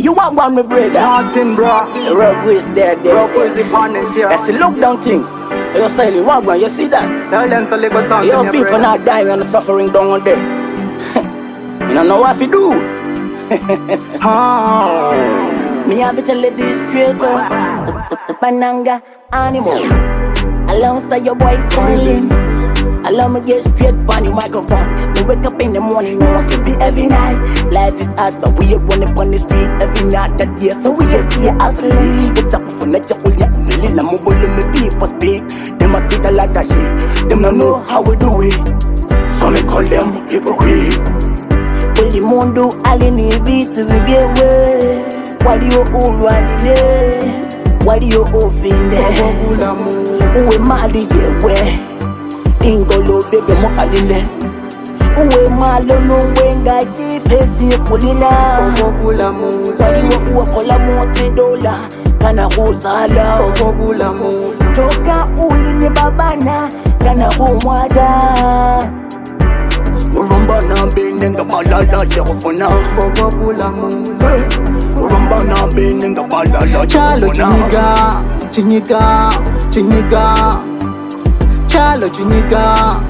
You want one, my brother? Nothing, bro. The rockweezy there. Rockweezy bonnet, yeah. That's a look down thing. You're Cylin, walk one, you see that? Cylin to Lagos Town. Your people not dying and suffering down on there. You don't know what to do. Me have to tell you this straight up. Buad.G Animo. Alongside your boy Cylin. Allow me get straight on the microphone. We wake up in the morning, no one sleep every night. Life is hard, but we are running on the street every night that year. So we are still hustling. It's up for nature, we are really la mobile, me people speak. They must speak a lot of shit. Them don't know how we do it. So me call them hypocrite. Well, the mundo all in the beat to get way. Why do you all run there? Why do you all feel there? Uwe mali yewe. Ingolo bebe mo alile. Uwe malo no wenga jifesi kulina. Bulamu. Wali uwa kola mote dola. Kana kuzala. Bulamu. Choka ulini babana. Kana kumwada. Urumba na bene nga balala yakufuna. Bulamu. Urumba na bene nga balala Chalo yakufuna. chinyiga. Chalo chinyiga.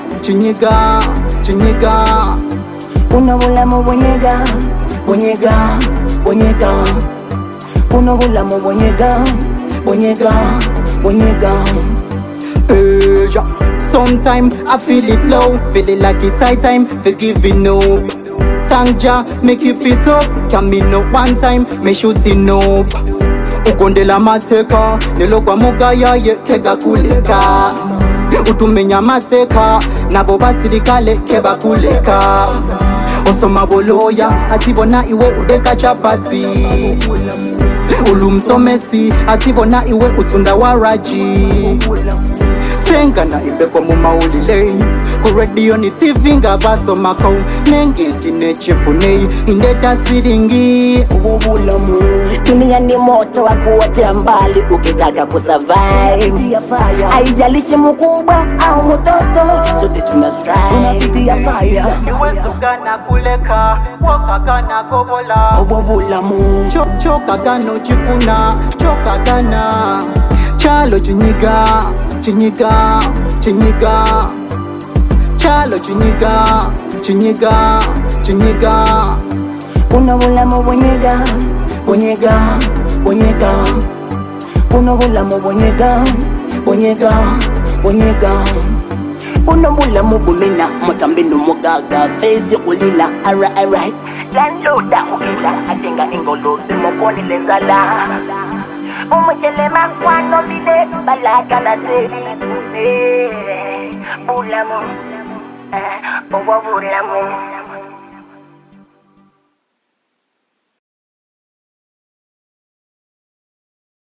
Una Bulamu bonyega. Una Bulamu bonyega. Yeah. Sometimes I feel it low, feeling like it's high time for giving up. Thank Jah, me keep it up. Can me no one time, me shooting up. Ukondela mateka, nilokwa mugaya ye kega kuleka. Utumenya mateka, nabo basirikale keba kuleka. Osoma boloya, atibona iwe udeka chapati. Ulumsomesi, atibona iwe utunda waraji. Senga na imbe kwa mumaulile. Ku radio ni TV nga baso makau. Nengeti nechefune, indeta siringi. Bulamu. Dunia ni moto wa kuotea mbali ukitaka kusurvive. Haijalishi mkubwa au mtoto, sote tuna strive. Tunapitia fire. Iwe sugana kuleka, wakagana gobola. Bulamu. Choka gano chifuna, choka gana. Chalo chinyiga. Chalo chinyiga. Una Bulamu bonyega. Una Bulamu bonyega. Una Bulamu bulina, makambinu mugaga, fezi kulila, alright. Landloda ukila, ajenga ingolo, demokoni lenzala. Umechelema kwano vile, balaka na teri. Bulamu, Bulamu.